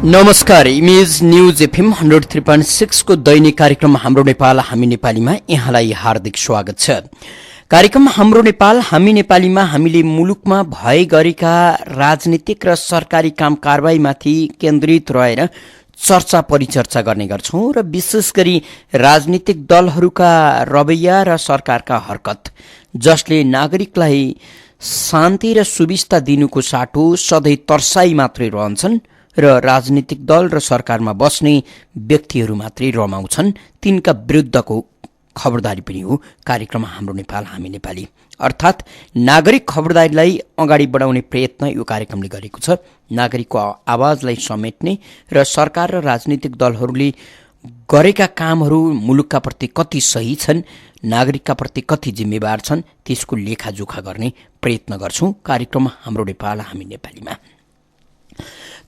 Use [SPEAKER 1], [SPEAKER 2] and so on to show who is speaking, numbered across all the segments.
[SPEAKER 1] नमस्कार, image news FM 103.6 को दैनिक कार्यक्रम हाम्रो नेपाल हामी नेपालीमा यहाँलाई हार्दिक स्वागत छ। कार्यक्रम हाम्रो नेपाल हामी नेपालीमा हामीले मुलुकमा भए गरेका राजनीतिक र सरकारी काम कारबाहीमाथि केन्द्रित रहेर चर्चा परिचर्चा गर्ने गर्छौं र विशेष गरी राजनीतिक दलहरूका रवैया र सरकारका हरकत जसले नागरिकलाई शान्ति र सुविस्ता दिनुको साटो सधैँ तर्साई मात्रै रहन्छन् र राजनीतिक दल र सरकारमा बस्ने व्यक्तिहरू मात्रै रमाउँछन्, तिनका विरुद्धको खबरदारी पनि हो कार्यक्रम हाम्रो नेपाल हामी नेपाली। अर्थात् नागरिक खबरदारीलाई अगाडि बढाउने प्रयत्न यो कार्यक्रमले गरेको छ। नागरिकको आवाजलाई समेट्ने र सरकार र राजनीतिक दलहरूले गरेका कामहरू मुलुकका प्रति कति सही छन्, नागरिकका प्रति कति जिम्मेवार छन्, त्यसको लेखाजोखा गर्ने प्रयत्न गर्छौं कार्यक्रम हाम्रो नेपाल हामी नेपालीमा।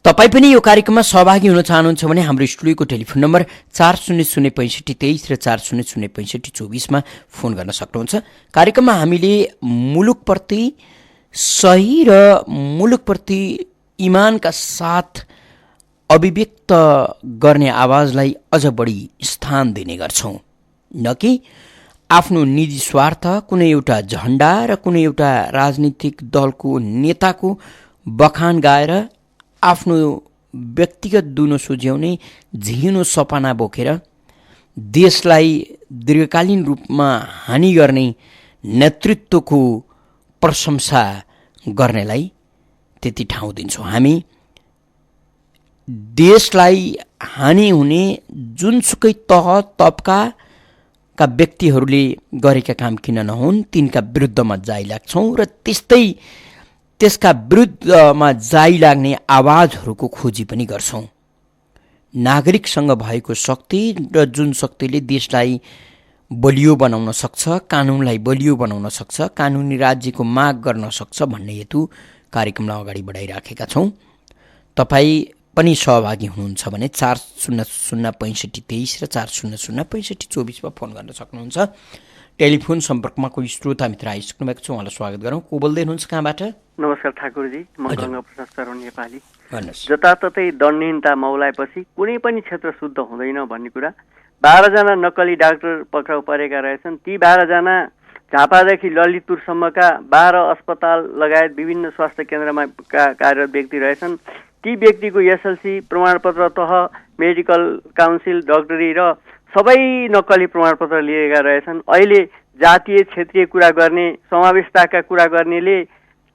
[SPEAKER 1] तपाई पनि यो कार्यक्रममा सहभागी हुन चाहनुहुन्छ भने हाम्रो स्टुडियोको टेलिफोन नम्बर 40065323 र 40065324 मा फोन गर्न सक्नुहुन्छ। कार्यक्रममा हामीले मुलुकप्रति सही र मुलुकप्रति इमानका साथ अभिव्यक्त गर्ने आवाजलाई अझ बढी स्थान दिने गर्छौं, न कि आफ्नो निजी स्वार्थ, कुनै एउटा झण्डा र कुनै एउटा राजनीतिक दलको नेताको बखान गाएर आफ्नो व्यक्तिगत दुनो सुझ्याउने झिनो सपना बोकेर देशलाई दीर्घकालीन रूपमा हानि गर्ने नेतृत्वको प्रशंसा गर्नेलाई त्यति ठाउँ दिन्छौँ। हामी देशलाई हानि हुने जुनसुकै तह तबकाका व्यक्तिहरूले गरेका काम किन नहुन् तिनका विरुद्धमा जाइ लाग्छौँ र त्यसका विरुद्धमा जाइ लाग्ने आवाजहरूको खोजी पनि गर्छौं। नागरिकसँग भएको शक्ति र जुन शक्तिले देशलाई बलियो बनाउन सक्छ, कानूनलाई बलियो बनाउन सक्छ, कानूनी राज्यको माग गर्न सक्छ भन्ने हेतु कार्यक्रमलाई अगाडि बढाइराखेका छौं। तपाई पनि सहभागी हुनुहुन्छ भने 40065323 र 40065324 मा फोन गर्न सक्नुहुन्छ। टेलिफोन सम्पर्कमा कोही श्रोता मित्र आइसक्नु भएको छ, उहाँलाई स्वागत गरौँ। को बोल्दै हुनुहुन्छ, कहाँबाट?
[SPEAKER 2] नमस्कार ठाकुरजी, म गंगा प्रसाद शरण नेपाली। जताततै दण्डहीनता मौलाएपछि कुनै पनि क्षेत्र शुद्ध हुँदैन भन्ने कुरा 12 जना नक्कली डाक्टर पक्राउ परेका रहेछन्। ती 12 जना झापादेखि ललितपुरसम्मका 12 अस्पताल लगायत विभिन्न स्वास्थ्य केन्द्रमा कार्यरत व्यक्ति रहेछन्। ती व्यक्तिको एसएलसी प्रमाणपत्र तह, मेडिकल काउन्सिल, डक्टरी र सबै नक्कली प्रमाणपत्र लिएका रहेछन्। अहिले जातीय क्षेत्रीय कुरा गर्ने, समावेशताका कुरा गर्नेले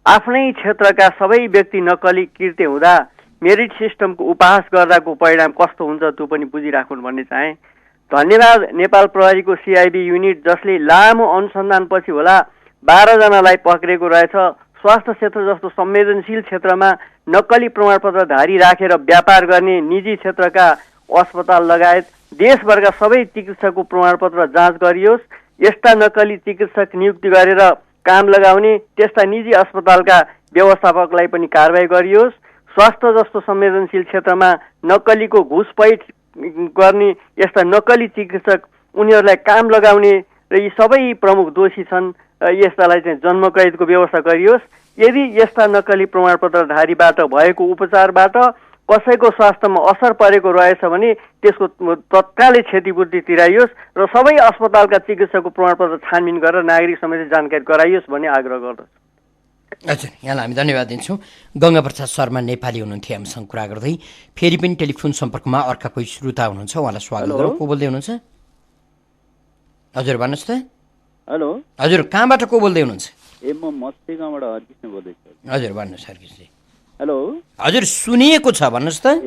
[SPEAKER 2] आफ्नै क्षेत्रका सबै व्यक्ति नक्कली कृत्य हुँदा मेरिट सिस्टमको उपहास गर्दाको परिणाम कस्तो हुन्छ त्यो पनि बुझिराखुन् भन्ने चाहे। धन्यवाद नेपाल प्रहरीको सिआइबी युनिट जसले लामो अनुसन्धानपछि होला 12 जनालाई पक्रेको रहेछ। स्वास्थ्य क्षेत्र जस्तो संवेदनशील क्षेत्रमा नक्कली प्रमाणपत्रधारी राखेर व्यापार गर्ने निजी क्षेत्रका अस्पताल लगायत देशभरका सबै चिकित्सकको प्रमाणपत्र जाँच गरियोस्। यस्ता नक्कली चिकित्सक नियुक्ति गरेर काम लगाउने त्यस्ता निजी अस्पतालका व्यवस्थापकलाई पनि कारबाही गरियोस्। स्वास्थ्य जस्तो संवेदनशील क्षेत्रमा नक्कलीको घुसपैठ गर्ने यस्ता नक्कली चिकित्सक उनीहरूलाई काम लगाउने र यी सबै प्रमुख दोषी छन्, यस्तालाई चाहिँ जन्मकैदको व्यवस्था गरियोस्। यदि यस्ता नक्कली प्रमाणपत्रधारीबाट भएको उपचारबाट कसैको स्वास्थ्यमा असर परेको रहेछ भने त्यसको तत्कालै क्षतिपूर्ति तिराइयोस् र सबै अस्पतालका चिकित्सकको प्रमाणपत्र छानबिन गरेर नागरिक समेत जानकारी गराइयोस् भन्ने आग्रह गर्दछु।
[SPEAKER 1] हजुर, यहाँलाई हामी धन्यवाद दिन्छौँ। गंगा प्रसाद शर्मा नेपाली हुनुहुन्थ्यो हामीसँग कुरा गर्दै। फेरि पनि टेलिफोन सम्पर्कमा अर्का कोही श्रोता हुनुहुन्छ, उहाँलाई स्वागत गरौँ। को बोल्दै हुनुहुन्छ? हजुर भन्नुहोस् त।
[SPEAKER 3] हेलो
[SPEAKER 1] हजुर, कहाँबाट को बोल्दै हुनुहुन्छ?
[SPEAKER 3] म मस्तीगाउँबाट हरकृष्ण बोल्दैछु।
[SPEAKER 1] हजुर भन्नुहोस् हरकृष्ण।
[SPEAKER 3] हेलो
[SPEAKER 1] हजुर, सुनिएको छ, भन्नुहोस् त।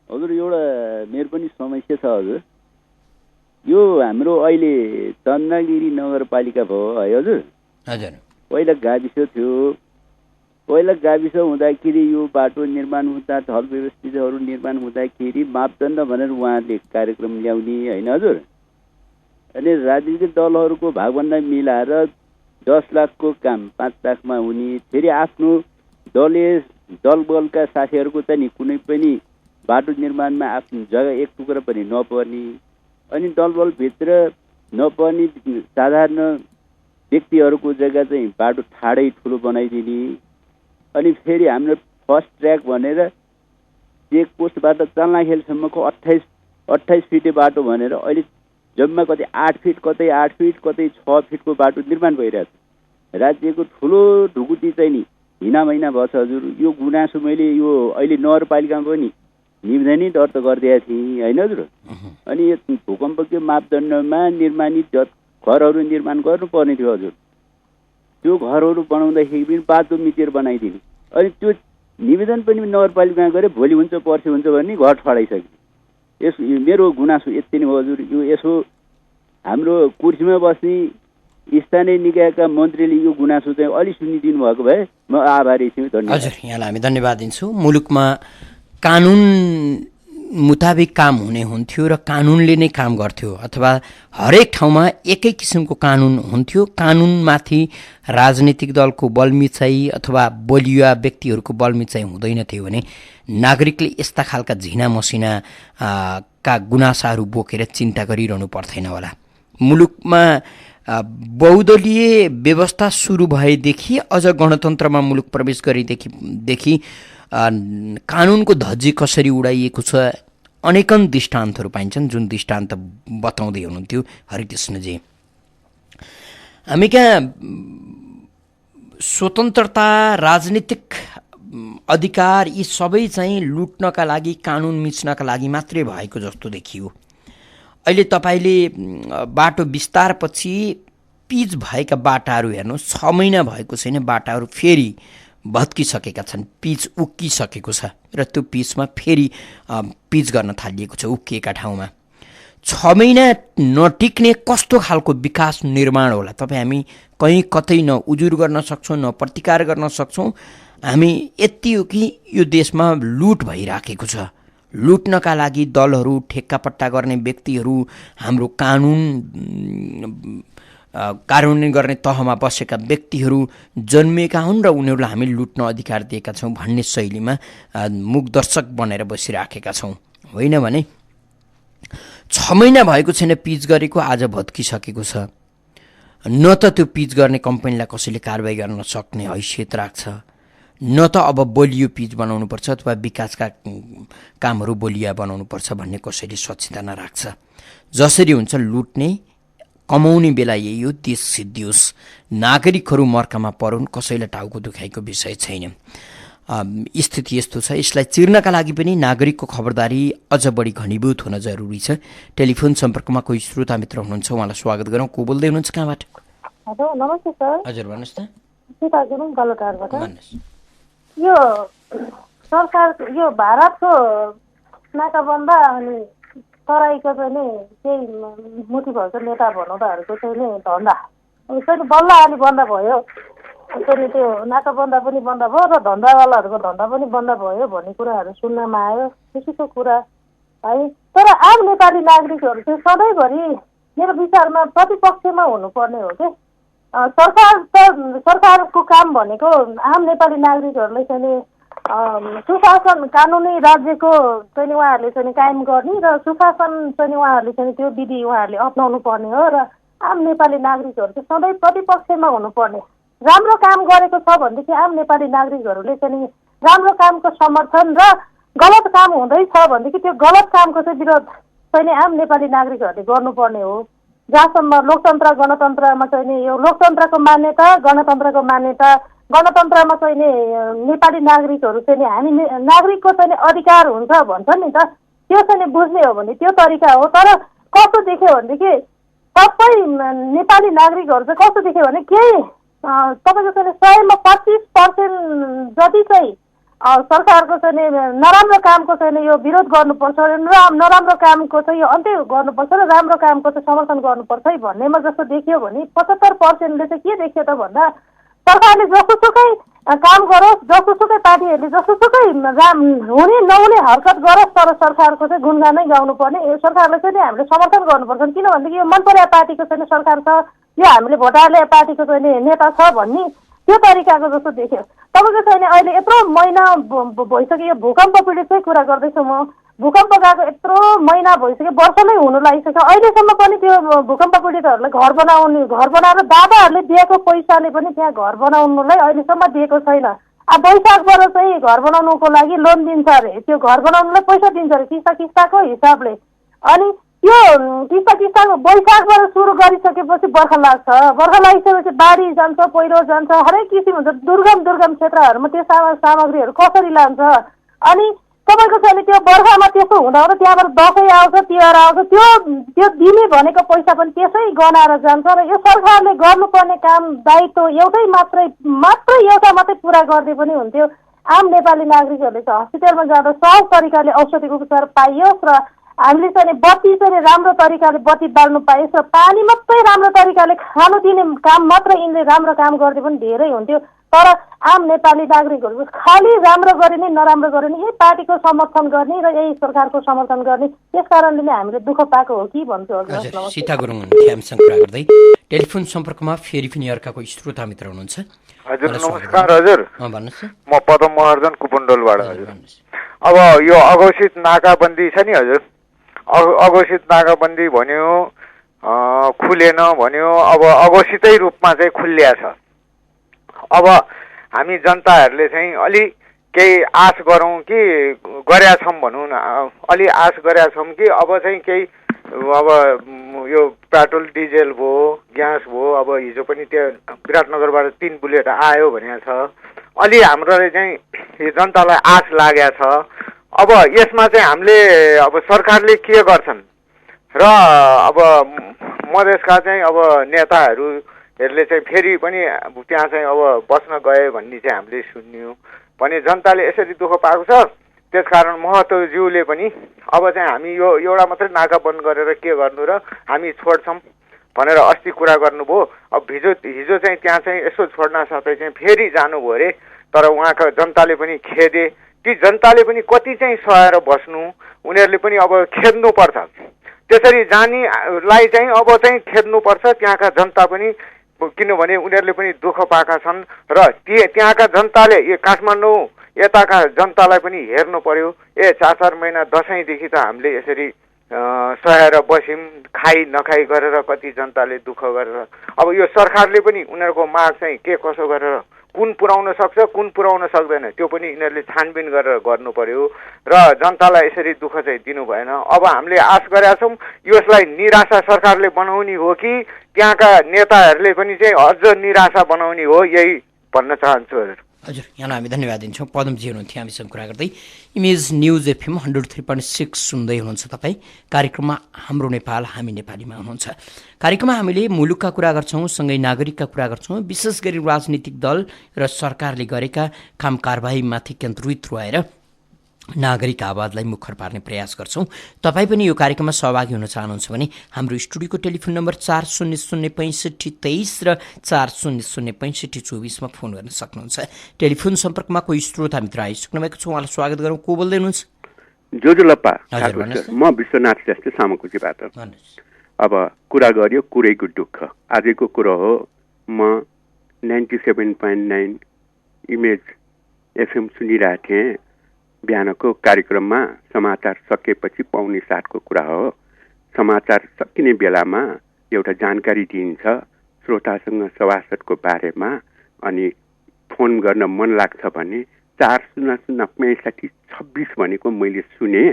[SPEAKER 3] हजुर, एउटा मेरो पनि समस्या छ हजुर। यो हाम्रो अहिले चन्द्रगिरी नगरपालिका भयो है हजुर।
[SPEAKER 1] हजुर,
[SPEAKER 3] पहिला गाविस थियो। पहिला गाविस हुँदाखेरि यो बाटो निर्माण हुँदा, ढल व्यवस्थितहरू निर्माण हुँदाखेरि मापदण्ड भनेर उहाँले कार्यक्रम ल्याउने होइन हजुर। अनि राजनीतिक दलहरूको भागभन्दा मिलाएर 10 लाखको काम 5 लाखमा हुने, फेरि आफ्नो दलबलका साथीहरूको चाहिँ नि कुनै पनि बाटो निर्माणमा आफ्नो जग्गा एक टुक्रा पनि नपर्ने, अनि दलबलभित्र नपर्ने साधारण व्यक्तिहरूको जग्गा चाहिँ बाटो ठाडै ठुलो बनाइदिने, अनि फेरि हाम्रो फर्स्ट ट्र्याक भनेर चेकपोस्टबाट चाल्नाखेलसम्मको 28 फिटे बाटो भनेर अहिले जम्मा कतै 8 फिट कतै 8 फिट कतै 6 फिटको बाटो निर्माण भइरहेको छ। राज्यको ठुलो ढुकुटी चाहिँ नि हिनामैना भयो छ हजुर। यो गुनासो मैले यो अहिले नगरपालिकामा पनि निवेदनै दर्ता गरिदिएको थिएँ होइन हजुर। अनि यो भूकम्पको मापदण्डमा निर्माणित घरहरू निर्माण गर्नुपर्ने थियो हजुर। त्यो घरहरू बनाउँदाखेरि पनि बाटो मिचेर बनाइदिने। अनि त्यो निवेदन पनि नगरपालिकामा गरे भोलि हुन्छ पर्सि हुन्छ भन्ने घर ठडाइसक्यो। यस मेरो गुनासो यति नै हो हजुर। यो यसो हाम्रो कुर्सीमा बस्ने स्थानीय निकायका मन्त्रीले यो गुनासो चाहिँ अलि सुनिदिनु भएको भए म आभारी छु। धन्यवाद
[SPEAKER 1] हजुर, यहाँलाई हामी धन्यवाद दिन्छौँ। मुलुकमा कानुन मुताबिक काम हुने हुन्थ्यो र कानुनले नै काम गर्थ्यो, अथवा हरेक ठाउँमा एकै किसिमको कानुन हुन्थ्यो। कानुनमाथि राजनीतिक दलको बलमिचाइ अथवा बलिया व्यक्तिहरूको बलमिचाइ हुँदैन थियो भने नागरिकले यस्ता खालका झिना मसिना का गुनासाहरू बोकेर चिन्ता गरिरहनु पर्थेन होला। मुलुकमा बहुदलीय व्यवस्था सुरु भएदेखि अझ गणतन्त्रमा मुलुक प्रवेश गरेदेखि कानुनको धज्जी कसरी उडाइएको छ अनेकन दृष्टान्तहरू पाइन्छन्, जुन दृष्टान्त बताउँदै हुनुहुन्थ्यो हरिकृष्णजी। हामी कहाँ स्वतन्त्रता, राजनीतिक अधिकार यी सबै चाहिँ लुट्नका लागि, कानुन मिच्नका लागि मात्रै भएको जस्तो देखियो। अहिले तपाईँले बाटो विस्तारपछि पिच भएका बाटाहरू हेर्नुहोस्, 6 महिना भएको छैन बाटाहरू फेरि भत्किसकेका छन्, पिच उक्किसकेको छ र त्यो पिचमा फेरि पिच गर्न थालिएको छ उक्किएका ठाउँमा। 6 महिना नटिक्ने कस्तो खालको विकास निर्माण होला? तपाईँ हामी कहीँ कतै न उजुर गर्न सक्छौँ न प्रतिकार गर्न सक्छौँ। हामी यति हो कि यो देशमा लुट भइराखेको छ। लुट्नका लागि दलहरू, ठेक्कापट्टा गर्ने व्यक्तिहरू, हाम्रो कार्यान्वयन गर्ने तहमा बसेका व्यक्तिहरू जन्मिएका हुन् र उनीहरूलाई हामी लुट्न अधिकार दिएका छौँ भन्ने शैलीमा मुखदर्शक बनेर बसिराखेका छौँ। होइन भने 6 महिना भएको छैन पिच गरेको, आज भत्किसकेको छ। न त त्यो पिच गर्ने कम्पनीलाई कसैले कारबाही गर्न सक्ने हैसियत राख्छ, न त अब बलियो पिच बनाउनुपर्छ अथवा विकासका कामहरू बलिया बनाउनुपर्छ भन्ने कसैले सचेतना राख्छ। जसरी हुन्छ लुट्ने कमाउने बेला यही हो, देश सिद्धियोस्, नागरिकहरू मर्कामा परुन्, कसैलाई टाउको दुखाइको विषय छैन। स्थिति यस्तो छ। यसलाई चिर्नका लागि पनि नागरिकको खबरदारी अझ बढी घनीभूत हुन जरुरी छ। टेलिफोन सम्पर्कमा कोही श्रोता मित्र हुनुहुन्छ, उहाँलाई स्वागत गरौँ। को बोल्दै हुनुहुन्छ, कहाँबाट?
[SPEAKER 4] हेलो, नमस्ते सर।
[SPEAKER 1] हजुर भन्नुहोस् न।
[SPEAKER 4] सीता गुरुङ गलटारबाट।
[SPEAKER 1] भन्नुहोस्।
[SPEAKER 4] यो सरकार, यो भारतको नाकाबन्दा अनि तराईको चाहिँ नि केही मुठी भएको नेता भनौँदाहरूको चाहिँ नि धन्दा चाहिँ बल्ल अलि बन्द भयो। चाहिँ त्यो नाकाबन्दा पनि बन्द भयो र धन्दावालाहरूको धन्दा पनि बन्द भयो भन्ने कुराहरू सुन्नमा आयो। खुसीको कुरा है। तर आम नेपाली नागरिकहरू चाहिँ सधैँभरि मेरो विचारमा प्रतिपक्षमा हुनुपर्ने हो कि सरकारको काम भनेको आम नेपाली नागरिकहरूलाई चाहिँ नि सुशासन, कानुनी राज्यको चाहिँ उहाँहरूले चाहिँ कायम गर्ने र सुशासन चाहिँ उहाँहरूले चाहिँ त्यो विधि उहाँहरूले अप्नाउनु पर्ने हो र आम नेपाली नागरिकहरू चाहिँ सधैँ प्रतिपक्षमा हुनुपर्ने। राम्रो काम गरेको छ भनेदेखि आम नेपाली नागरिकहरूले चाहिँ राम्रो कामको समर्थन र गलत काम हुँदैछ भनेदेखि त्यो गलत कामको चाहिँ विरोध चाहिँ आम नेपाली नागरिकहरूले गर्नुपर्ने हो। जहाँसम्म लोकतन्त्र गणतन्त्रमा चाहिँ नि यो लोकतन्त्रको मान्यता, गणतन्त्रको मान्यता, गणतन्त्रमा चाहिँ नि नेपाली नागरिकहरू चाहिँ नि हामी नागरिकको चाहिँ अधिकार हुन्छ भन्छ नि त, त्यो चाहिँ बुझ्ने हो भने त्यो तरिका हो। तर कस्तो देख्यो भनेदेखि सबै नेपाली नागरिकहरू चाहिँ कस्तो देख्यो भने केही तपाईँको चाहिँ 100मा 25% जति चाहिँ सरकारको चाहिँ नराम्रो कामको चाहिँ यो विरोध गर्नुपर्छ र नराम्रो कामको चाहिँ यो अन्त्य गर्नुपर्छ र राम्रो कामको चाहिँ समर्थन गर्नुपर्छ है भन्नेमा जस्तो देखियो भने 75%ले चाहिँ के देख्यो त भन्दा सरकारले जसोसुकै काम गरोस्, जसोसुकै पार्टीहरूले जसोसुकै हुने नहुने हरकत गरोस्, तर सरकारको चाहिँ गुणगानै गाउनुपर्ने, सरकारलाई चाहिँ हामीले समर्थन गर्नुपर्छ। किनभनेदेखि यो मन परेको पार्टीको चाहिँ सरकार छ, यो हामीले भोट हाले पार्टीको चाहिँ नेता छ भन्ने त्यो तरिकाको जस्तो देख्यो। तपाईँको चाहिँ अहिले यत्रो महिना भइसक्यो, यो भूकम्प पीडित चाहिँ कुरा गर्दैछु म। भूकम्प गएको यत्रो महिना भइसक्यो, वर्ष नै हुनु लागिसक्यो, अहिलेसम्म पनि त्यो भूकम्प पीडितहरूलाई घर बनाएर दादाहरूले दिएको पैसाले पनि त्यहाँ घर बनाउनुलाई अहिलेसम्म दिएको छैन। अब वैशाखबाट चाहिँ घर बनाउनुको लागि लोन दिन्छ अरे, त्यो घर बनाउनुलाई पैसा दिन्छ अरे किस्ताको हिसाबले। अनि त्यो किस्ताको वैशाखबाट सुरु गरिसकेपछि बर्खा लाग्छ, बर्खा लागिसकेपछि बाढी जान्छ, पहिरो जान्छ, हरेक किसिम हुन्छ। दुर्गम क्षेत्रहरूमा त्यो सामग्रीहरू कसरी लान्छ? अनि तपाईँको चाहिँ त्यो बर्खामा त्यस्तो हुँदा त्यहाँबाट दसैँ आउँछ, तिहार आउँछ, त्यो दिने भनेको पैसा पनि त्यसै गनाएर जान्छ। र यो सरकारले गर्नुपर्ने काम दायित्व एउटा मात्रै पुरा गरिदिए पनि हुन्थ्यो। आम नेपाली नागरिकहरूले चाहिँ हस्पिटलमा जाँदा सहज तरिकाले औषधिको उपचार पाइयोस् र हामीले चाहिँ बत्ती चाहिँ राम्रो तरिकाले बत्ती बाल्नु पाइयोस् र पानी मात्रै राम्रो तरिकाले खानु दिने काम मात्रै यिनले राम्रो काम गरिदिए पनि धेरै हुन्थ्यो। तर आम नेपाली नागरिकहरू खालि राम्रो गरिने नराम्रो गरिने, यही पार्टीको समर्थन गर्ने र यही सरकारको समर्थन गर्ने, त्यस कारणले नै हामीले दुःख पाएको हो कि भन्छु।
[SPEAKER 1] हजुर, सीता गुरुङ हामीसँग कुरा गर्दै टेलिफोन सम्पर्कमा फेरि पनि अर्काको श्रोता मित्र हुनुहुन्छ।
[SPEAKER 5] हजुर नमस्कार। हजुर
[SPEAKER 1] भन्नुहोस्।
[SPEAKER 5] म पदम महर्जन कुपन्डोलबाट। हजुर अब यो अघोषित नाकाबन्दी छ नि, हजुर अघोषित नाकाबन्दी भन्यो, खुलेन भन्यो, अब अघोषितै रूपमा चाहिँ खुल्ल्या छ। अब हामी जनताहरूले चाहिँ अलि केही आश गरौँ कि गरेका छौँ भनौँ न, अलि आश गरेका छौँ कि अब चाहिँ केही अब यो पेट्रोल डिजेल भयो, ग्यास भयो, अब हिजो पनि त्यो विराटनगरबाट 3 बुलेट आयो भनेको छ। अलि हाम्रो चाहिँ जनतालाई आश लागेको छ। अब यसमा चाहिँ हामीले अब सरकारले के गर्छन् र अब मधेसका चाहिँ अब नेताहरूले चाहिँ फेरि पनि त्यहाँ चाहिँ अब बस्न गए भन्ने चाहिँ हामीले सुन्यौँ भने जनताले यसरी दुःख पाएको छ। त्यसकारण महतोज्यूले पनि अब चाहिँ हामी यो एउटा मात्रै नाका बन्द गरेर के गर्नु र हामी छोड्छौँ भनेर अस्ति कुरा गर्नुभयो। अब हिजो चाहिँ त्यहाँ चाहिँ यसो छोड्न साथै चाहिँ फेरि जानुभयो अरे। तर उहाँका जनताले पनि खेदे कि जनताले पनि कति चाहिँ सहेर बस्नु, उनीहरूले पनि अब खेद्नुपर्छ। त्यसरी जानेलाई चाहिँ अब चाहिँ खेद्नुपर्छ त्यहाँका जनता पनि, किनभने उनीहरूले पनि दुःख पाएका छन् र त्यहाँका जनताले यो काठमाडौँ यताका जनतालाई पनि हेर्नु पर्यो। 4 महिना दसैँदेखि त हामीले यसरी सहेर बस्यौँ, खाइ नखाइ गरेर कति जनताले दुःख गरेर। अब यो सरकारले पनि उनीहरूको माग चाहिँ के कसो गरेर कुन पुर्याउन सक्छ कुन पुर्याउन सक्दैन त्यो पनि यिनीहरूले छानबिन गरेर गर्नु पर्यो र जनतालाई यसरी दुःख चाहिँ दिनु भएन। अब हामीले आश गरेका छौँ यसलाई निराशा सरकारले बनाउने हो कि त्यहाँका नेताहरूले पनि चाहिँ अझ निराशा बनाउने हो, यही भन्न चाहन्छु।
[SPEAKER 1] हजुर, यहाँलाई हामी धन्यवाद दिन्छौँ। पदमजी हुनुहुन्थ्यो हामीसँग कुरा गर्दै। इमेज न्युज FM 103.6 सुन्दै हुनुहुन्छ तपाईँ। कार्यक्रममा हाम्रो नेपाल हामी नेपालीमा हुनुहुन्छ। कार्यक्रममा हामीले मुलुकका कुरा गर्छौँ, सँगै नागरिकका कुरा गर्छौँ। विशेष गरी राजनीतिक दल र सरकारले गरेका काम कारबाहीमाथि केन्द्रित रहेर नागरिक आवाजलाई मुखर पार्ने प्रयास गर्छौँ। तपाईँ पनि यो कार्यक्रममा सहभागी हुन चाहनुहुन्छ भने हाम्रो स्टुडियोको टेलिफोन नम्बर 40065323 र 40065424 फोन गर्न सक्नुहुन्छ। टेलिफोन सम्पर्कमा कोही श्रोता मित्र आइसक्नु भएको छ, उहाँलाई स्वागत गरौँ। को बोल्दै हुनुहुन्छ?
[SPEAKER 3] जोजुलप्पा, म विश्वनाथ श्रेष्ठ सामकुचीबाट। अब कुरा गर्यो कुरैको दुःख। आजको कुरो हो, म 97.9 इमेज FM सुनिरहेको थिएँ। बिहानको कार्यक्रममा समाचार सकेपछि 6:45 कुरा हो। समाचार सकिने बेलामा एउटा जानकारी दिइन्छ श्रोतासँग सभासदको बारेमा, अनि फोन गर्न मन लाग्छ भने 400656 भनेको मैले सुने।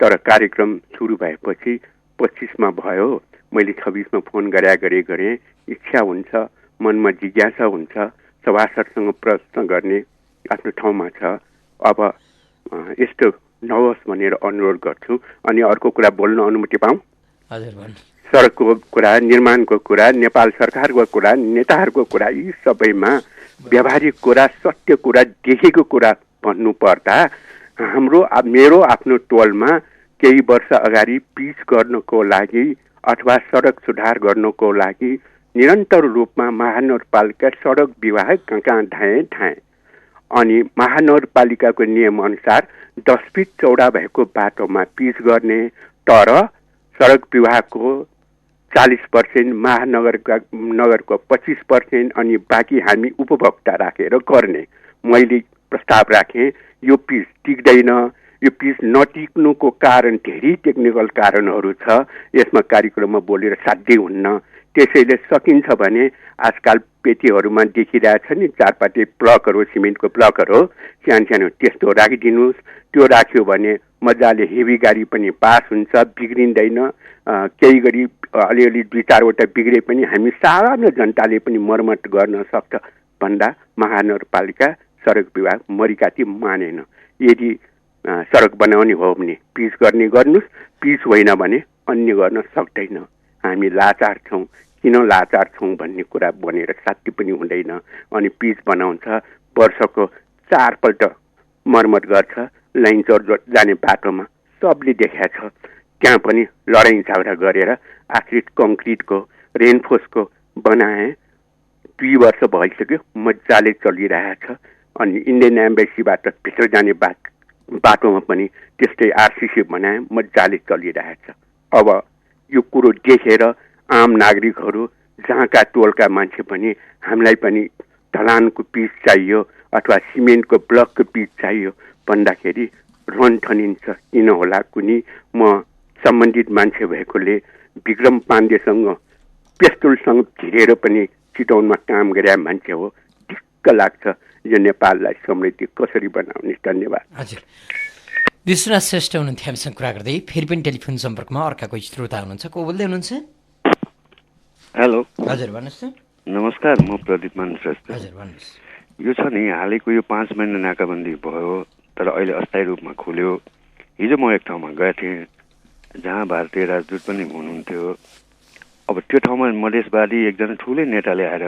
[SPEAKER 3] तर कार्यक्रम सुरु भएपछि 25मा भयो। मैले 26मा फोन गरेँ। इच्छा हुन्छ, मनमा जिज्ञासा हुन्छ, सभासदसँग प्रश्न गर्ने आफ्नो ठाउँमा छ। अब यस्तो नहोस् भनेर अनुरोध गर्छु। अनि अर्को कुरा बोल्न अनुमति पाऊँ? सडकको कुरा, निर्माणको कुरा, नेपाल सरकारको कुरा, नेताहरूको कुरा, यी सबैमा व्यावहारिक कुरा, सत्य कुरा, देखेको कुरा भन्नुपर्दा मेरो आफ्नो टोलमा केही वर्ष अगाडि पिच गर्नको लागि अथवा सडक सुधार गर्नको लागि निरन्तर रूपमा महानगरपालिका सडक विभाग कहाँ धाए। अनि महानगरपालिकाको नियमअनुसार 10 फिट चौडा भएको बाटोमा पिच गर्ने, तर सडक विभागको 40%, महानगरको 25% अनि बाँकी हामी उपभोक्ता राखेर गर्ने। मैले प्रस्ताव राखेँ, यो पिच टिक्दैन। यो पिच नटिक्नुको कारण धेरै टेक्निकल कारणहरू छ। यसमा कार्यक्रममा बोलेर साध्यै हुन्न।
[SPEAKER 6] त्यसैले सकिन्छ भने आजकल पेटीहरूमा देखिरहेछ नि 4 पाटे ब्लकहरू सिमेन्टको ब्लकहरू सानो त्यस्तो राखिदिनुहोस्। त्यो राख्यो भने मजाले हेभी गाडी पनि पास हुन्छ, बिग्रिँदैन। केही गरी अलिअलि 2-4वटा बिग्रे पनि हामी साधारण जनताले पनि मर्मत गर्न सक्छ भन्दा महानगरपालिका सडक विभाग मरिकाती मानेन। यदि सडक बनाउने हो भने पिच गर्ने गर्नुहोस्, पिच होइन भने अन्य गर्न सक्दैन। हामी लाचार छौँ, किन लाचार छौँ भन्ने कुरा बनेर साथी पनि हुँदैन। अनि पिच बनाउँछ, वर्षको 4 पल्ट मर्मत गर्छ। लाइन चोर जाने बाटोमा सबले देखाएको छ, त्यहाँ पनि लडाइँ झगडा गरेर आखिर कङ्क्रिटको रेनफोर्सको बनाए। 2 वर्ष भइसक्यो, मजाले चलिरहेछ। अनि इन्डियन एम्बेसीबाट भित्र जाने बाटोमा पनि त्यस्तै आरसिसी बनाए, मजाले चलिरहेछ। अब यो कुरो देखेर आम नागरिकहरू जहाँका टोलका मान्छे पनि हामीलाई पनि ढलानको पिच चाहियो अथवा सिमेन्टको ब्लकको पिच चाहियो भन्दाखेरि रन ठनिन्छ। किन होला कुनै म सम्बन्धित मान्छे भएकोले विक्रम पाण्डेसँग पेस्तुलसँग भिरेर पनि चितवनमा काम गरे मान्छे हो। ढिक्क लाग्छ यो नेपाललाई समृद्धि कसरी बनाउने। धन्यवाद।
[SPEAKER 1] हजुर, विश्वनाथ श्रेष्ठ हुनुहुन्थ्यो हामीसँग कुरा गर्दै। फेरि पनि टेलिफोन सम्पर्कमा अर्का कोही श्रोता हुनुहुन्छ। को बोल्दै हुनुहुन्छ?
[SPEAKER 7] हेलो।
[SPEAKER 1] हजुर भन्नुहोस् न।
[SPEAKER 7] नमस्कार, म प्रदीप मान श्रेष्ठ।
[SPEAKER 1] हजुर भन्नुहोस्।
[SPEAKER 7] यो छ नि हालैको यो 5 महिना नाकाबन्दी भयो, तर अहिले अस्थायी रूपमा खुल्यो। हिजो म एक ठाउँमा गएको थिएँ जहाँ भारतीय राजदूत पनि हुनुहुन्थ्यो। अब त्यो ठाउँमा मधेसवादी एकजना ठुलै नेताले आएर,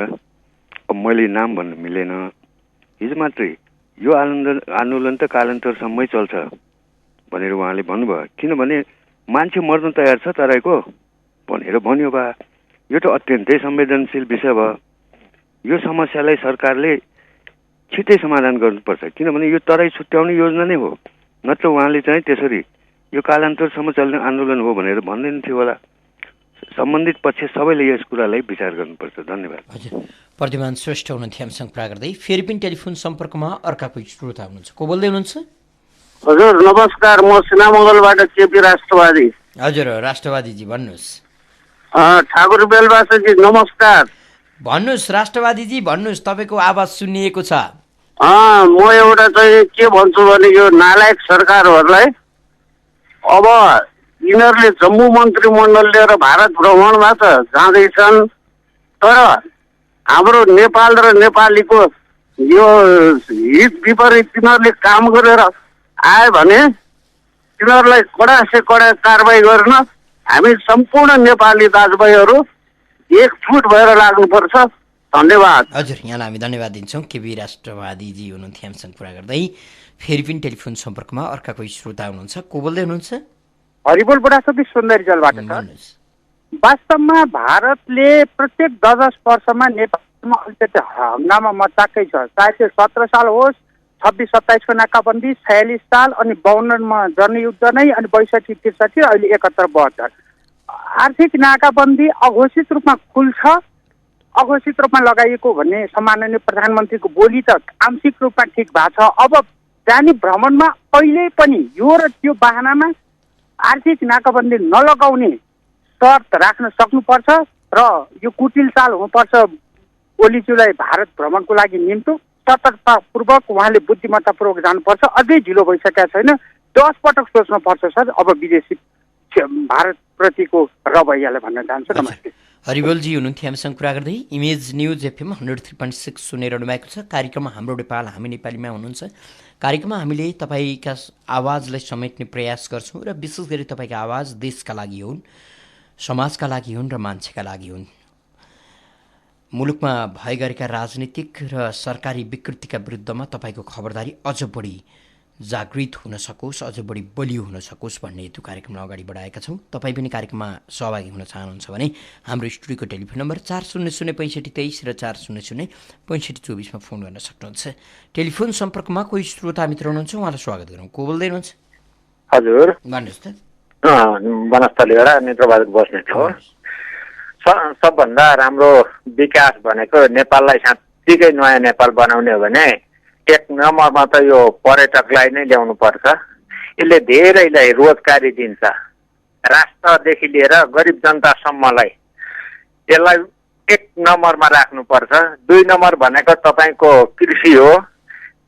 [SPEAKER 7] अब मैले नाम भन्नु मिलेन, हिजो मात्रै यो आन्दोलन त कालान्तरसम्मै चल्छ भनेर उहाँले भन्नुभयो। किनभने मान्छे मर्न तयार छ तराईको भनेर भन्यो बा। यो त अत्यन्तै संवेदनशील विषय भयो। यो समस्यालाई सरकारले छिट्टै समाधान गर्नुपर्छ, किनभने यो तराई छुट्याउने योजना नै हो। नत्र उहाँले चाहिँ त्यसरी यो कालान्तरसम्म चल्ने आन्दोलन हो भनेर भन्दैन थियो होला। सम्बन्धित पक्ष सबैले यस कुरालाई विचार गर्नुपर्छ। धन्यवाद।
[SPEAKER 1] हजुर, प्रद्युमान श्रेष्ठ हुनुहुन्थ्यो हामीसँग कुरा गर्दै। फेरि पनि टेलिफोन सम्पर्कमा अर्का कोही श्रोता हुनुहुन्छ। को बोल्दै हुनुहुन्छ?
[SPEAKER 8] हजुर नमस्कार, म सिनामङ्गलबाट केपी राष्ट्रवादी।
[SPEAKER 1] हजुर राष्ट्रवादीजी भन्नुहोस्।
[SPEAKER 8] ठाकुर बेलबासजी नमस्कार।
[SPEAKER 1] भन्नुहोस् राष्ट्रवादीजी भन्नुहोस्, तपाईँको आवाज सुनिएको छ।
[SPEAKER 8] म एउटा चाहिँ के भन्छु भने यो नालायक सरकारहरूलाई अब यिनीहरूले जम्मू मन्त्रीमण्डल लिएर भारत भ्रमणमा त जाँदैछन्, तर हाम्रो नेपाल र नेपालीको यो हित विपरीत तिनीहरूले काम गरेर आयो भने तिनीहरूलाई कडा से कडा कारवाही गर्न हामी सम्पूर्ण नेपाली दाजुभाइहरू एकजुट भएर लाग्नुपर्छ। धन्यवाद।
[SPEAKER 1] हजुर, यहाँलाई हामी धन्यवाद दिन्छौँ। केबी राष्ट्रवादीजी हुनुहुन्थ्यो हामीसँग कुरा गर्दै। फेरि पनि टेलिफोन सम्पर्कमा अर्का कोही श्रोता हुनुहुन्छ। को बोल्दै हुनुहुन्छ?
[SPEAKER 9] हरिबोल बुढासती सुन्दरी जलबाट छ। वास्तवमा भारतले प्रत्येक 10 वर्षमा नेपालमा अलिकति हङ्गामा मचाएकै छ। चाहे त्यो 17 साल होस्, 26-27 नाकाबन्दी, 46 साल, अनि 52 जनयुद्ध नै, अनि 62-63, अहिले 71-72। आर्थिक नाकाबन्दी अघोषित रूपमा खुल्छ, अघोषित रूपमा लगाइएको भन्ने सम्माननीय प्रधानमन्त्रीको बोली त आंशिक रूपमा ठिक भएको छ। अब जाने भ्रमणमा अहिले पनि यो र त्यो बहानामा आर्थिक नाकाबन्दी नलगाउने शर्त राख्न सक्नुपर्छ र यो कुटिल चाल हुनुपर्छ। ओलीज्यूलाई भारत भ्रमणको लागि निम्तो सतर्कतापूर्वक उहाँले बुद्धिमत्तापूर्वक जानुपर्छ। अझै ढिलो भइसकेका छैन, 10 पटक सोच्नुपर्छ सर अब विदेशी भारतप्रतिको रवैयालाई भन्न चाहन्छु। नमस्ते।
[SPEAKER 1] हरिबोलजी हुनुहुन्थ्यो हामीसँग कुरा गर्दै। इमेज न्युज एफएम 103.6 सुनिरहनु भएको छ। कार्यक्रममा हाम्रो नेपाल हामी नेपालीमा हुनुहुन्छ। कार्यक्रममा हामीले तपाईँका आवाजलाई समेट्ने प्रयास गर्छौँ र विशेष गरी तपाईँको आवाज देशका लागि हुन्, समाजका लागि हुन् र मान्छेका लागि हुन्। मुलुकमा भए गरेका राजनीतिक र सरकारी विकृतिका विरुद्धमा तपाईँको खबरदारी अझ बढी जागृत हुन सकोस्, अझ बढी बलियो हुन सकोस् भन्ने हेतु कार्यक्रमलाई अगाडि बढाएका छौँ। तपाईँ पनि कार्यक्रममा सहभागी हुन चाहनुहुन्छ भने हाम्रो स्टुडियोको टेलिफोन नम्बर 400-6523 र 400-6524मा फोन गर्न सक्नुहुन्छ। टेलिफोन सम्पर्कमा कोही श्रोता मित्र हुनुहुन्छ, उहाँलाई स्वागत गरौँ। को बोल्दै हुनुहुन्छ?
[SPEAKER 10] हजुर
[SPEAKER 1] भन्नुहोस् त।
[SPEAKER 10] वनस्थलीबाट नेत्रबहादुर बस्नेत हो। सबभन्दा राम्रो विकास भनेको नेपाललाई साँच्चीकै नयाँ नेपाल बनाउने हो भने एक नम्बरमा त यो पर्यटकलाई नै ल्याउनु पर्छ। यसले धेरैलाई रोजगारी दिन्छ, राष्ट्रदेखि लिएर गरिब जनतासम्मलाई यसलाई 1 नम्बरमा राख्नुपर्छ। 2 नम्बर भनेको तपाईँको कृषि हो,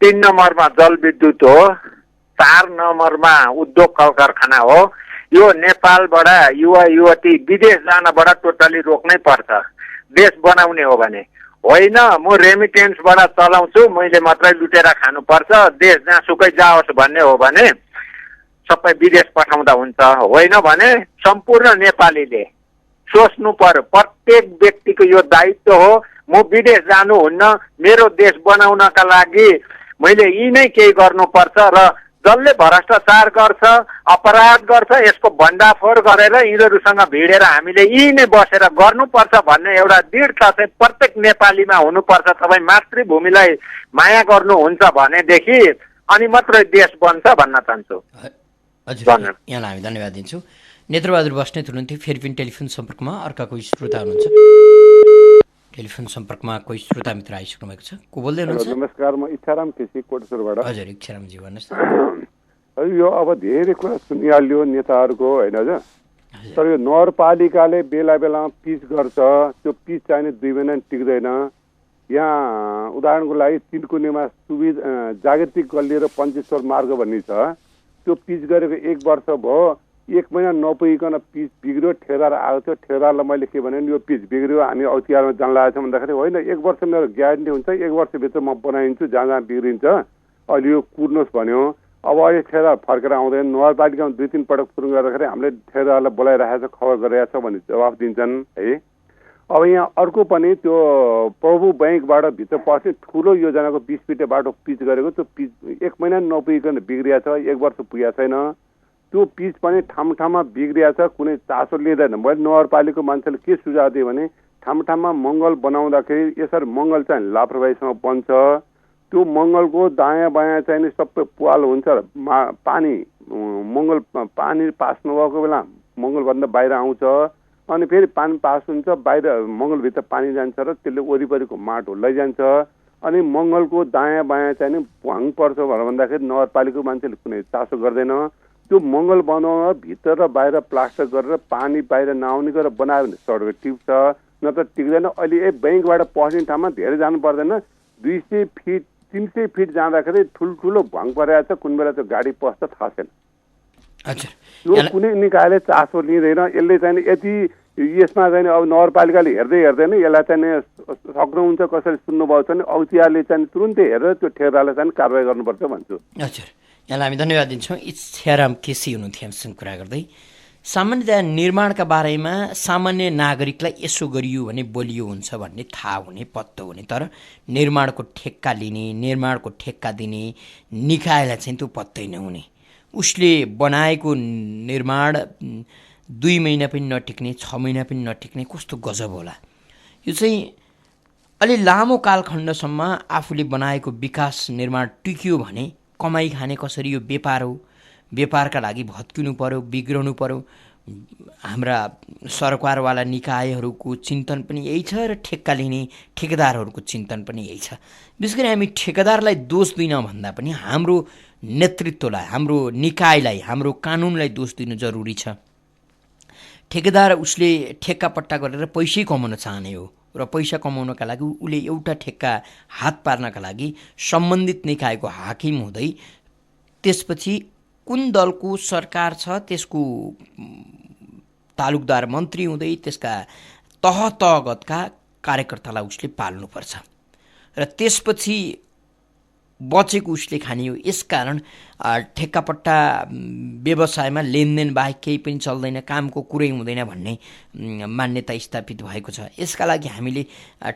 [SPEAKER 10] 3 नम्बरमा जलविद्युत हो, 4 नम्बरमा उद्योग कल कारखाना हो। यो नेपालबाट युवा युवती विदेश जानबाट टोटली रोक्नै पर्छ देश बनाउने हो भने। होइन म रेमिटेन्सबाट चलाउँछु, मैले मात्रै लुटेर खानुपर्छ, देश जहाँसुकै जाओस् भन्ने हो भने सबै विदेश पठाउँदा हुन्छ। होइन भने सम्पूर्ण नेपालीले सोच्नु पर्यो, प्रत्येक व्यक्तिको यो दायित्व हो। म विदेश जानुहुन्न, मेरो देश बनाउनका लागि मैले यी नै केही गर्नुपर्छ र जसले भ्रष्टाचार गर्छ, अपराध गर्छ, यसको भण्डाफोर गरेर यिनीहरूसँग भिडेर हामीले यी नै बसेर गर्नुपर्छ भन्ने एउटा दृढता चाहिँ प्रत्येक नेपालीमा हुनुपर्छ। तपाईँ मातृभूमिलाई माया गर्नुहुन्छ भनेदेखि अनि मात्रै देश बन्छ भन्न चाहन्छु।
[SPEAKER 1] हजुर, यहाँलाई हामी धन्यवाद दिन्छौँ। नेत्रबहादुर बस्नेत हुनुहुन्थ्यो, फेरि पनि टेलिफोन सम्पर्कमा अर्का कोही श्रोता हुनुहुन्छ। टेलिफोन सम्पर्कमा कोही श्रोता मित्र आइसक्नु भएको छ। को बोल्दै हुनुहुन्छ?
[SPEAKER 11] नमस्कार, म इच्छाराम केसी कोटेश्वरबाट।
[SPEAKER 1] हजुर, इच्छारामजी भन्नुहोस् न।
[SPEAKER 11] यो अब धेरै कुरा सुनिहाल्यो नेताहरूको, होइन हजुर, तर यो नगरपालिकाले बेला बेलामा पिच गर्छ, त्यो पिच चाहिने 2 महिना टिक्दैन। यहाँ उदाहरणको लागि तिनकुनेमा जागृति गल्ली र पञ्चेश्वर मार्ग भन्ने छ, त्यो पिच गरेको 1 वर्ष भयो, 1 महिना नपुगिकन पिच बिग्रियो, ठेकेदार आएको थियो। ठेकेदारलाई मैले के भने यो पिच बिग्रियो, हामी औतिहारमा जान लागेको छ भन्दाखेरि होइन, 1 वर्ष मेरो ग्यारेन्टी हुन्छ, 1 वर्षभित्र म बनाइदिन्छु, जहाँ जहाँ बिग्रिन्छ अहिले यो कुर्नुहोस् भन्यो। अब अहिले ठेकेदार फर्केर आउँदैन। नगरपालिकामा 2-3 पटक सुरु गर्दाखेरि हामीले ठेकेदारलाई बोलाइरहेको छ, खबर गरिरहेको छ भन्ने जवाफ दिन्छन् है। अब यहाँ अर्को पनि त्यो प्रभु ब्याङ्कबाट भित्र पस्ने ठुलो योजनाको 20 फिटे बाटो पिच गरेको, त्यो पिच 1 महिना नपुगिकन बिग्रिया छ, 1 वर्ष पुगेको छैन। त्यो पिच पनि ठाउँ ठाउँमा बिग्रिया छ, कुनै चासो लिँदैन। मैले नगरपालिकाको मान्छेले के सुझाव दिएँ भने ठाउँ ठाउँमा मङ्गल बनाउँदाखेरि यसरी मङ्गल चाहिँ लापरवाहीसँग बन्छ। त्यो मङ्गलको दायाँ बायाँ चाहिँ सबै पुवाल हुन्छ, पानी मङ्गल पानी पास नभएको बेला मङ्गलभन्दा बाहिर आउँछ, अनि फेरि पानी पास हुन्छ, बाहिर मङ्गलभित्र पानी जान्छ र त्यसले वरिपरिको माटो लैजान्छ। अनि मङ्गलको दायाँ बायाँ चाहिँ भुवाङ पर्छ भनेर भन्दाखेरि नगरपालिकाको मान्छेले कुनै चासो गर्दैन। त्यो मङ्गल बनाउन भित्र र बाहिर प्लास्टर गरेर पानी बाहिर नआउने गरेर बनायो भने सडक टिप्छ, नत्र टिक्दैन। अहिले ब्याङ्कबाट पस्ने ठाउँमा धेरै जानु पर्दैन, 200 फिट 300 फिट जाँदाखेरि ठुल्ठुलो भुवाङ परेको छ, कुन बेला त्यो गाडी पस्छ थाहा छैन। यो कुनै निकायले चासो लिँदैन। यसले चाहिँ यति यसमा चाहिँ अब नगरपालिकाले हेर्दैन, यसलाई चाहिँ सक्नुहुन्छ कसैले सुन्नुभएको छ भने औतिहारले चाहिँ तुरुन्तै हेरेर त्यो ठेकेदारलाई चाहिँ कारवाही गर्नुपर्छ भन्छु।
[SPEAKER 1] हजुर, यहाँलाई हामी धन्यवाद दिन्छौँ। इच्छाराम केसी हुनुहुन्थ्यो हामीसँग कुरा गर्दै। सामान्यतया निर्माणका बारेमा सामान्य नागरिकलाई यसो गरियो भने बलियो हुन्छ भन्ने थाहा हुने, पत्तो हुने, तर निर्माणको ठेक्का लिने, निर्माणको ठेक्का दिने निकायलाई चाहिँ त्यो पत्तै नहुने। उसले बनाएको निर्माण 2 महिना पनि नटिक्ने, 6 महिना पनि नटिक्ने, कस्तो गजब होला। यो चाहिँ अलि लामो कालखण्डसम्म आफूले बनाएको विकास निर्माण टिक्यो भने कमाइ खाने कसरी, यो व्यापार हो। व्यापारका लागि भत्किनु पर्यो, बिग्रनु पर्यो। हाम्रा सरकारवाला निकायहरूको चिन्तन पनि यही छ र ठेक्का लिने ठेकेदारहरूको चिन्तन पनि यही छ। विशेष गरी हामी ठेकेदारलाई दोष दिन भन्दा पनि हाम्रो नेतृत्वलाई, हाम्रो निकायलाई, हाम्रो कानुनलाई दोष दिनु जरुरी छ। ठेकेदार उसले ठेक्का पट्टा गरेर पैसै कमाउन चाहने हो र पैसा कमाउनका लागि उसले एउटा ठेक्का हात पार्नका लागि सम्बन्धित निकायको हाकिम हुँदै त्यसपछि कुन दलको सरकार छ त्यसको तालुकदार मन्त्री हुँदै त्यसका तह तहगतका कार्यकर्तालाई उसले पाल्नुपर्छ र त्यसपछि बचेको उसले खाने हो। यसकारण ठेक्कापट्टा व्यवसायमा लेनदेन बाहेक केही पनि चल्दैन, कामको कुरै हुँदैन भन्ने मान्यता स्थापित भएको छ। यसका लागि हामीले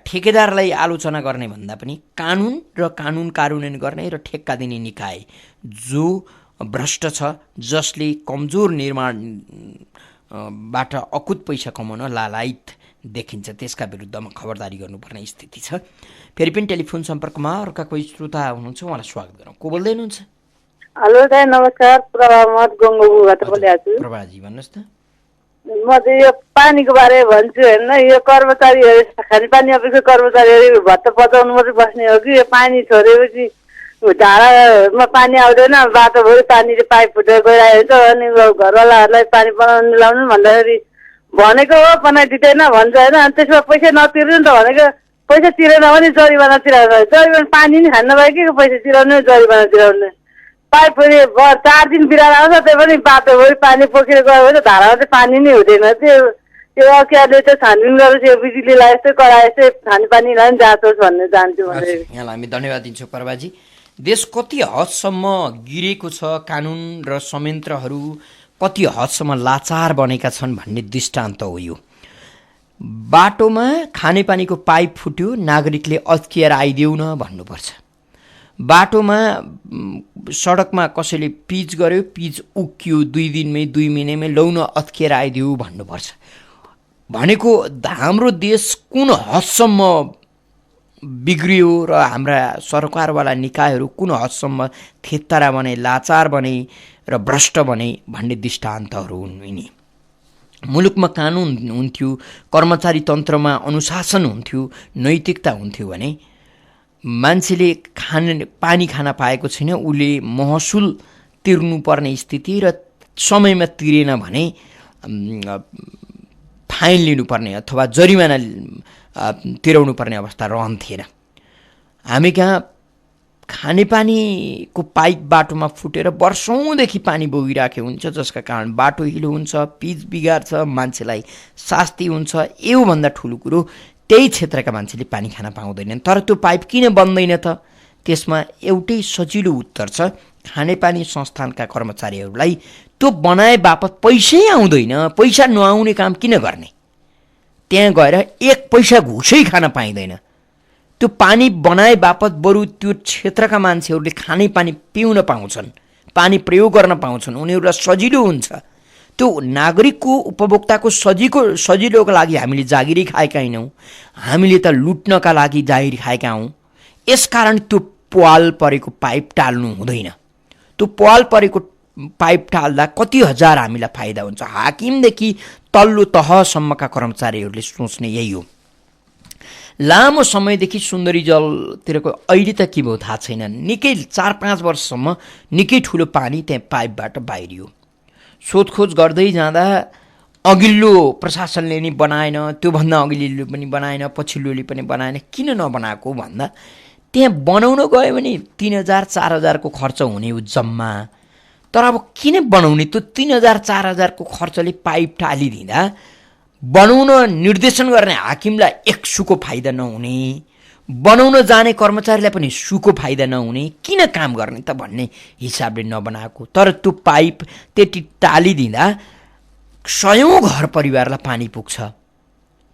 [SPEAKER 1] ठेकेदारलाई आलोचना गर्ने भन्दा पनि कानुन र कानुन कार्यान्वयन गर्ने र ठेक्का दिने निकाय जो भ्रष्ट छ, जसले कमजोर निर्माणबाट अकुत पैसा कमाउन लालायित देखिन्छ, त्यसका विरुद्धमा खबरदारी गर्नुपर्ने स्थिति छ। फेरि पनि टेलिफोन सम्पर्कमा अर्का कोही श्रोता हुनुहुन्छ, उहाँलाई स्वागत गरौँ। को बोल्दै हुनुहुन्छ?
[SPEAKER 12] हेलो दाइ, नमस्कार। प्रभा मत गङ्गोबाट बोलेको छु।
[SPEAKER 1] प्रभाजी भन्नुहोस् न।
[SPEAKER 12] म चाहिँ यो पानीको बारे भन्छु होइन, यो कर्मचारीहरू खानेपानी अफिसको कर्मचारीहरू भत्ता पचाउनु मात्रै बस्ने हो कि यो पानी छोडेपछि झाडामा पानी आउँदैन, बाटोभरि पानीले पाइप फुटेर गइरहेको हुन्छ, अनि घरवालाहरूलाई पानी बनाउनु लाउनु भन्दाखेरि भनेको हो बनाइदिँदैन भन्छ होइन। अनि त्यसमा पैसा नतिर्नु त भनेको पैसा तिरेन भने जरिवाना तिराउनु, जरिवाना पानी नि खान नपाए के पैसा तिराउनु जरिवाना तिराउनु। पाइप पनि 4 दिन बिरालो आउँछ त्यो पनि बाटोभरि पानी पोखेर गयो भने धारामा चाहिँ पानी नै हुँदैन। त्यो अकियाले चाहिँ छानबिन गरेर यो बिजुलीलाई यस्तै कराए यस्तै खानेपानीलाई पनि जाँचोस् भन्ने चाहन्छु भने।
[SPEAKER 1] यहाँलाई हामी धन्यवाद दिन्छौँ प्रभाजी। देश कति हदसम्म गिरेको छ, कानुन र संयन्त्रहरू कति हदसम्म लाचार बनेका छन् भन्ने दृष्टान्त हो यो। बाटोमा खानेपानीको पाइप फुट्यो, नागरिकले अत्किएर आइदेऊ न भन्नुपर्छ। बाटोमा सडकमा कसैले पिच गर्यो, पिच उक्कियो 2 दिनमै 2 महिनामै लौन अत्किएर आइदेऊ भन्नुपर्छ। भनेको हाम्रो देश कुन हदसम्म बिग्रियो र हाम्रा सरकारवाला निकायहरू कुन हदसम्म थेत्तरा बने, लाचार बने र भ्रष्ट बने भन्ने दृष्टान्तहरू हुन् यिनी। मुलुकमा कानुन हुन्थ्यो, कर्मचारी तन्त्रमा अनुशासन हुन्थ्यो, नैतिकता हुन्थ्यो भने मान्छेले पानी खान पाएको छैन, उसले महसुल तिर्नुपर्ने स्थिति र समयमा तिरेन भने फाइन लिनुपर्ने अथवा जरिमाना तिराउनु पर्ने अवस्था रहन्थेन। हामी कहाँ खानेपानीको पाइप बाटोमा फुटेर वर्षौँदेखि पानी बोकिराखेको हुन्छ, जसका कारण बाटो हिलो हुन्छ, पिच बिगार्छ, मान्छेलाई शास्ति हुन्छ। योभन्दा ठुलो कुरो त्यही क्षेत्रका मान्छेले पानी खान पाउँदैनन्। तर त्यो पाइप किन बन्दैन त? त्यसमा एउटै सजिलो उत्तर छ, खानेपानी संस्थानका कर्मचारीहरूलाई त्यो बनाए बापत पैसै आउँदैन। पैसा नआउने काम किन गर्ने? त्यहाँ गएर 1 पैसा घुसै खान पाइँदैन। त्यो पानी बनाए बापत बरु त्यो क्षेत्रका मान्छेहरूले खाने पानी पिउन पाउँछन्, पानी प्रयोग गर्न पाउँछन्, उनीहरूलाई सजिलो हुन्छ। त्यो नागरिकको उपभोक्ताको सजिलोको लागि हामीले जागिरी खाएका होइनौँ, हामीले त लुट्नका लागि जागिरी खाएका हौँ। यसकारण त्यो पाल परेको पाइप टाल्नु हुँदैन। त्यो पाल परेको पाइप टाल्दा कति हजार हामीलाई फाइदा हुन्छ। हाकिमदेखि तल्लो तहसम्मका कर्मचारीहरूले सोच्ने यही हो। लामो समयदेखि सुन्दरी जलतिरको अहिले त के भयो थाहा छैन, निकै 4-5 वर्षसम्म निकै ठुलो पानी त्यहाँ पाइपबाट बाहिरियो। सोधखोज गर्दै जाँदा अघिल्लो प्रशासनले नि बनाएन, त्योभन्दा अघिल्लो पनि बनाएन, पछिल्लोले पनि बनाएन। किन नबनाएको भन्दा त्यहाँ बनाउन गयो भने 3000-4000 को खर्च हुने हो जम्मा। तर अब किन बनाउने? त्यो 3000-4000 को खर्चले पाइप टालिदिँदा बनाउन निर्देशन गर्ने हाकिमलाई 1 सुको फाइदा नहुने, बनाउन जाने कर्मचारीलाई पनि सुको फाइदा नहुने, किन काम गर्ने त भन्ने हिसाबले नबनाएको। तर त्यो पाइप त्यति टालिदिँदा 100औं घर परिवारलाई पानी पुग्छ।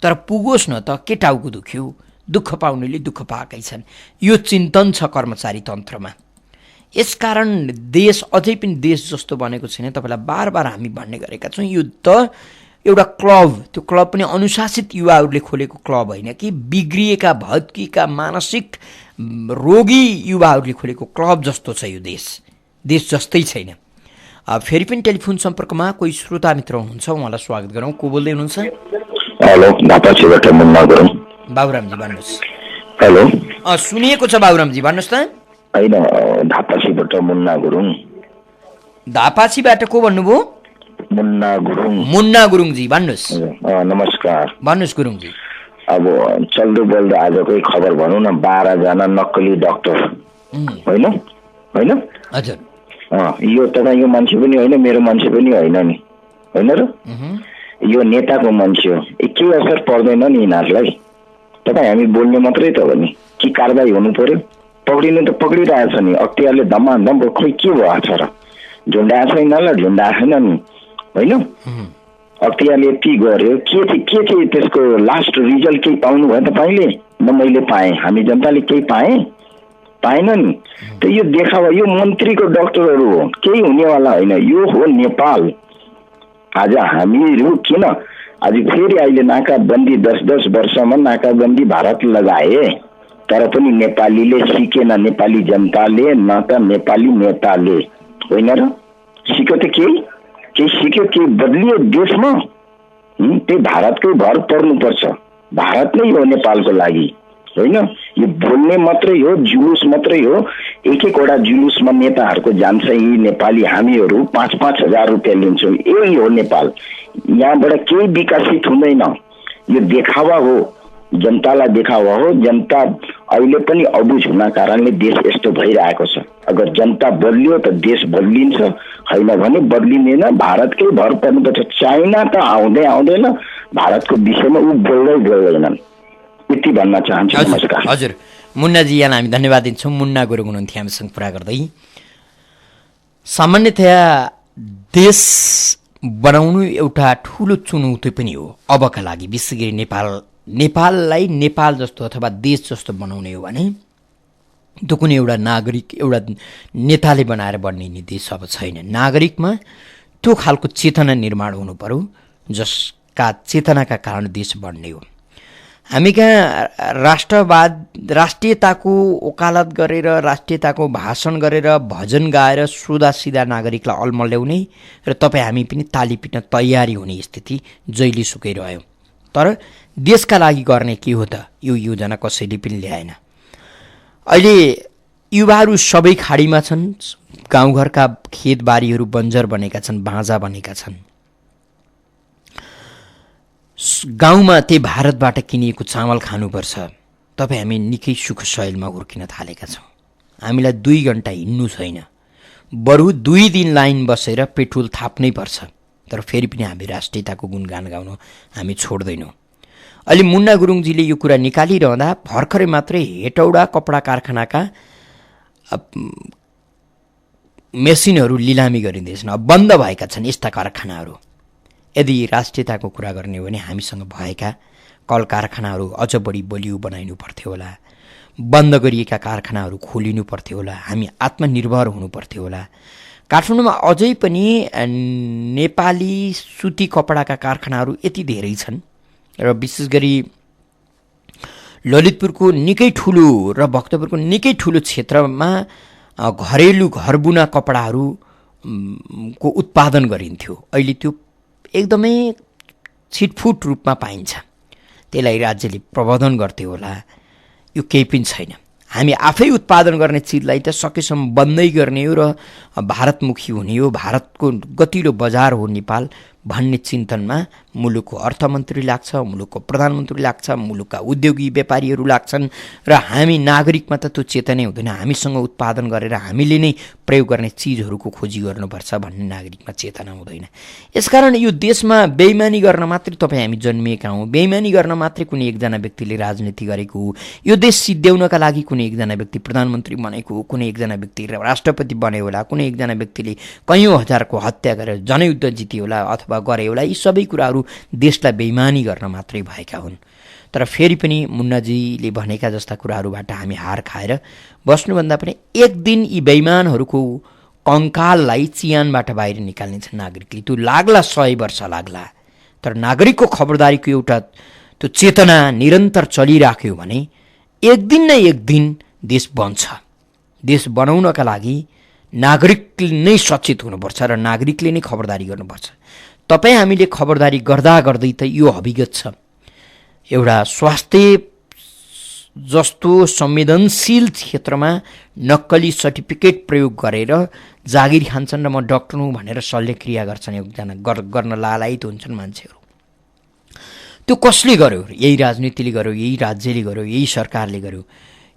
[SPEAKER 1] तर पुगोस् न त, के टाउको दुख्यो? दुःख पाउनेले दुःख पाएकै छन्। यो चिन्तन छ कर्मचारी तन्त्रमा। यसकारण देश अझै पनि देश जस्तो बनेको छैन। तपाईँलाई बार बार हामी भन्ने गरेका छौँ, यो त एउटा क्लब, त्यो क्लब पनि अनुशासित युवाहरूले खोलेको क्लब होइन कि बिग्रिएका भत्किएका मानसिक रोगी युवाहरूले खोलेको क्लब जस्तो छ यो देश जस्तै छैन। फेरि पनि टेलिफोन सम्पर्कमा कोही श्रोता मित्र हुनुहुन्छ, उहाँलाई स्वागत गरौँ। को बोल्दै हुनुहुन्छ?
[SPEAKER 13] हेलो, धापासीबाट मुन्ना गुरुङ।
[SPEAKER 1] बाबुरामजी भन्नुहोस्।
[SPEAKER 13] हेलो,
[SPEAKER 1] सुनिएको छ बाबुरामजी, भन्नुहोस् त।
[SPEAKER 13] होइन, धापासीबाट मुन्ना गुरुङ।
[SPEAKER 1] धापासीबाट को भन्नुभयो?
[SPEAKER 13] मुन्ना गुरुङ।
[SPEAKER 1] मुन्ना गुरुङजी भन्नुहोस्।
[SPEAKER 13] नमस्कार।
[SPEAKER 1] भन्नुहोस् गुरुङजी।
[SPEAKER 13] अब चल्दो बोल्दो आजकै खबर भनौँ न, 12 जना नक्कली डाक्टर। होइन होइन
[SPEAKER 1] हजुर,
[SPEAKER 13] यो तपाईँ यो मान्छे पनि होइन, मेरो मान्छे पनि होइन नि, होइन र? यो नेताको मान्छे हो। के असर पर्दैन नि यिनीहरूलाई? तपाईँ हामी बोल्ने मात्रै त हो नि, कि कारबाही हुनु पर्यो? पक्रिनु त पक्रिरहेछ नि, अख्तियारले धमाधम। खोइ के भएको छ र? झुन्डाएको छ यिनीहरूलाई? झुन्डाएको छैन नि, होइन? अख्तियारले यति गर्यो, के थियो त्यसको लास्ट रिजल्ट? केही पाउनु भयो तपाईँले? न मैले पाएँ, हामी जनताले केही पाएन नि। त यो देखावा, यो मन्त्रीको डाक्टरहरू हो, केही हुनेवाला होइन। यो हो नेपाल। आज हामीहरू किन आज फेरि अहिले नाकाबन्दी 10-10 वर्षमा नाकाबन्दी भारत लगाए, तर पनि नेपालीले सिकेन, नेपाली जनताले, न त नेपाली नेताले, होइन र? सिक्यो त केही सिक्यो, केही बदलियो देशमा? त्यही भारतकै भर पर्नुपर्छ। भारत नै हो नेपालको लागि, होइन? यो बोल्ने मात्रै हो, जुलुस मात्रै हो। एक-एकवटा जुलुसमा नेताहरूको जान्छ यी नेपाली, हामीहरू 5-5 हजार रुपियाँ लिन्छौँ। यही हो नेपाल। यहाँबाट केही विकसित हुँदैन। यो देखावा हो, जनतालाई देखावा हो। जनता अहिले पनि अबुझ हुन कारणले देश यस्तो भइरहेको छ। अगर जनता बदलियो त देश बदलिन्छ, होइन भने बदलिँदैन। भारतकै भर पर्नुपर्छ। चाइना त आउँदै आउँदैन, भारतको विषयमा ऊ बोल्दैनन्। यति भन्न चाहन्छु। नमस्कार।
[SPEAKER 1] हजुर मुन्नाजी, यहाँलाई हामी धन्यवाद दिन्छौँ। मुन्ना गुरुङ हुनुहुन्थ्यो हामीसँग कुरा गर्दै। सामान्यतया देश बनाउनु एउटा ठुलो चुनौती पनि हो अबका लागि, विशेष गरी नेपाललाई नेपाल जस्तो अथवा देश जस्तो बनाउने हो भने त्यो कुनै एउटा नागरिक, एउटा नेताले बनाएर बनिने देश अब छैन। नागरिकमा त्यो खालको चेतना निर्माण हुनु पर्यो जसका चेतनाका कारण देश बढ्ने हो। हामी कहाँ राष्ट्रियताको वकालत गरेर, राष्ट्रियताको भाषण गरेर, भजन गाएर सुधा सिधा नागरिकलाई अल्मल्याउने र तपाईँ हामी पनि ताली पिट्न तयारी हुने स्थिति जहिले सुकै रह्यो। तर देशका लागि गर्ने के हो त, यो योजना कसैले पनि ल्याएन। अहिले युवाहरू सबै खाडीमा छन्। गाउँघरका खेतबारीहरू बन्जर बनेका छन्, बाँझा बनेका छन्। गाउँमा त्यही भारतबाट किनिएको चामल खानुपर्छ। तपाईँ हामी निकै सुख शैलमा हुर्किन थालेका छौँ। हामीलाई 2 घन्टा हिँड्नु छैन, बरु 2 दिन लाइन बसेर पेट्रोल थाप्नै पर्छ। तर फेरि पनि हामी राष्ट्रियताको गुणगान गाउन हामी छोड्दैनौँ। अहिले मुन्ना गुरुङजीले यो कुरा निकालिरहँदा भर्खरै मात्रै हेटौडा कपडा कारखानाका मेसिनहरू लिलामी गरिँदैछन्, बन्द भएका छन् यस्ता कारखानाहरू। यदि राष्ट्रियताको कुरा गर्ने हो भने हामीसँग भएका कल कारखानाहरू अझ बढी बलियो बनाइनु पर्थ्यो होला, बन्द गरिएका कारखानाहरू खोलिनु पर्थ्यो होला, हामी आत्मनिर्भर हुनु पर्थ्यो होला। काठमाडौँमा अझै पनि नेपाली सुती कपडाका कारखानाहरू यति धेरै छन् र विशेष गरी ललितपुरको निकै ठुलो र भक्तपुरको निकै ठुलो क्षेत्रमा घरेलु घरबुना कपडाहरू को उत्पादन गरिन्थ्यो। अहिले त्यो एकदमै छिटफुट रूपमा पाइन्छ। त्यसलाई राज्यले प्रबन्धन गर्थ्यो होला, यो केही पनि छैन। हामी आफै उत्पादन गर्ने चिजलाई त सकेसम्म बन्दै गर्ने हो र भारतमुखी हुने हो। भारतको गतिलो बजार हो नेपाल भन्ने चिन्तनमा मुलुकको अर्थमन्त्री लाग्छ, मुलुकको प्रधानमन्त्री लाग्छ, मुलुकका उद्योगी व्यापारीहरू लाग्छन् र हामी नागरिकमा त त्यो चेतनै हुँदैन। हामीसँग उत्पादन गरेर हामीले नै प्रयोग गर्ने चिजहरूको खोजी गर्नुपर्छ भन्ने नागरिकमा चेतना हुँदैन। यसकारण यो देशमा बेइमानी गर्न मात्रै तपाईँ हामी जन्मिएका हौँ, बेइमानी गर्न मात्रै कुनै एकजना व्यक्तिले राजनीति गरेको हो, यो देश सिद्ध्याउनका लागि कुनै एकजना व्यक्ति प्रधानमन्त्री बनेको हो, कुनै एकजना व्यक्ति राष्ट्रपति बन्यो होला, कुनै एकजना व्यक्तिले कैयौँ हजारको हत्या गरेर जनयुद्ध जित्यो होला अथवा गरे होला। यी सबै कुराहरू देशलाई बेइमानी गर्न मात्रै भएका हुन्। तर फेरि पनि मुन्नाजीले भनेका जस्ता कुराहरूबाट हामी हार खाएर बस्नुभन्दा पनि एक दिन यी बेइमानहरूको कङ्काललाई चियानबाट बाहिर निकाल्नेछ नागरिकले। त्यो लाग्ला 100 वर्ष लाग्ला, तर नागरिकको खबरदारीको एउटा त्यो चेतना निरन्तर चलिराख्यो भने एक दिन न एक दिन देश बन्छ। देश बनाउनका लागि नागरिक नै सचेत हुनुपर्छ र नागरिकले नै खबरदारी गर्नुपर्छ। तपाईँ हामीले खबरदारी गर्दा गर्दै त यो हविगत छ। एउटा स्वास्थ्य जस्तो संवेदनशील क्षेत्रमा नक्कली सर्टिफिकेट प्रयोग गरेर जागिर खान्छन् र म डाक्टर हुँ भनेर शल्यक्रिया गर्छन्। एकजना गर्न लालायित हुन्छन् मान्छेहरू। त्यो कसले गर्यो? यही राजनीतिले गर्यो, यही राज्यले गर्यो, यही सरकारले गर्यो।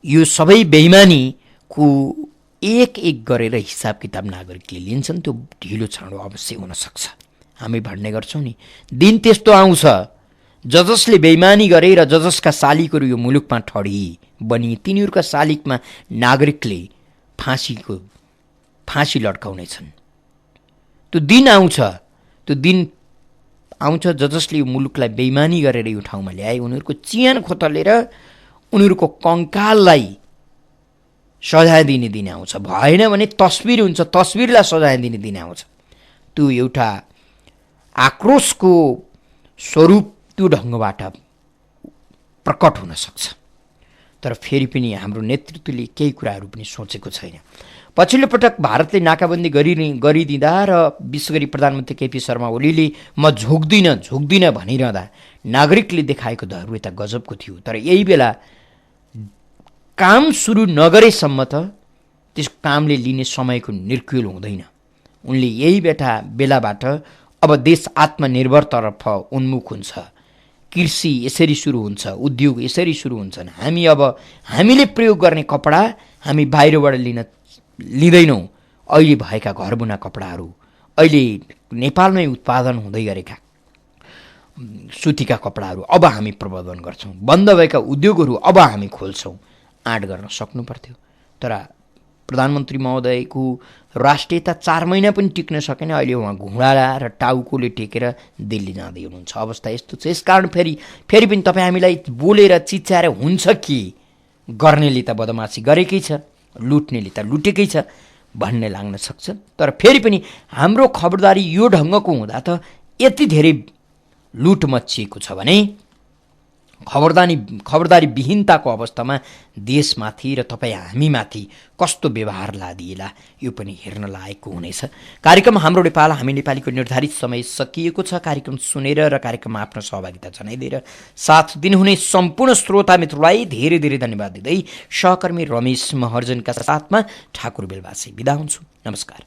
[SPEAKER 1] यो सबै बेइमानीको एक एक गरेर हिसाब किताब नागरिकले लिन्छन्। त्यो ढिलो चाँडो अवश्य हुनसक्छ। हामी भन्ने गर्छौँ नि, दिन त्यस्तो आउँछ जसले बेइमानी गरे र जसका शालिकहरू यो मुलुकमा ठडी बनी तिनीहरूका शालिकमा नागरिकले फाँसी लड्काउनेछन्। त्यो दिन आउँछ, त्यो दिन आउँछ जसले यो मुलुकलाई बेइमानी गरेर यो ठाउँमा ल्याए उनीहरूको चियान खोतलेर उनीहरूको कङ्काललाई सजाय दिने दिन आउँछ। भएन भने तस्बिर हुन्छ, तस्बिरलाई सजाय दिने दिन आउँछ। त्यो एउटा आक्रोशको स्वरूप त्यो ढङ्गबाट प्रकट हुन सक्छ। तर फेरि पनि हाम्रो नेतृत्वले केही कुराहरू पनि सोचेको छैन। पछिल्लो पटक भारतले नाकाबन्दी गरिदिँदा र विशेष गरी प्रधानमन्त्री केपी शर्मा ओलीले म झुक्दिनँ भनिरहँदा नागरिकले देखाएको धैर्यता गजबको थियो। तर यही बेला काम सुरु नगरेसम्म त त्यस कामले लिने समयको निर्कुल हुँदैन। उनले यही बेलाबाट अब देश आत्मनिर्भरतर्फ उन्मुख हुन्छ, कृषि यसरी सुरु हुन्छ, उद्योग यसरी सुरु हुन्छन्। हामीले प्रयोग गर्ने कपडा हामी बाहिरबाट लिँदैनौँ। अहिले भएका घरबुना कपडाहरू, अहिले नेपालमै उत्पादन हुँदै गरेका सुतीका कपडाहरू अब हामी प्रवर्धन गर्छौँ। बन्द भएका उद्योगहरू अब हामी खोल्छौँ। आँट गर्न सक्नु पर्थ्यो, तर प्रधानमन्त्री महोदयको राष्ट्रियता 4 महिना पनि टिक्न सकेन। अहिले उहाँ घुँडा र टाउकोले टेकेर दिल्ली जाँदै हुनुहुन्छ। अवस्था यस्तो छ। यसकारण फेरि पनि तपाईँ हामीलाई बोलेर चिच्याएर हुन्छ कि गर्नेले त बदमासी गरेकै छ, लुट्नेले त लुटेकै छ भन्ने लाग्न सक्छ। तर फेरि पनि हाम्रो खबरदारी यो ढङ्गको हुँदा त यति धेरै लुट मचिएको छ भने खबरदारी विहीनताको अवस्थामा देशमाथि र तपाईँ हामीमाथि कस्तो व्यवहार लादिएला यो पनि हेर्न लागेको हुनेछ। कार्यक्रम हाम्रो नेपाल हामी नेपालीको निर्धारित समय सकिएको छ। कार्यक्रम सुनेर र कार्यक्रममा आफ्नो सहभागिता जनाइदिएर साथ दिनुहुने सम्पूर्ण श्रोता मित्रलाई धेरै धेरै धन्यवाद दिँदै सहकर्मी रमेश महर्जनका साथमा ठाकुर बेलवासी बिदा हुन्छु। नमस्कार।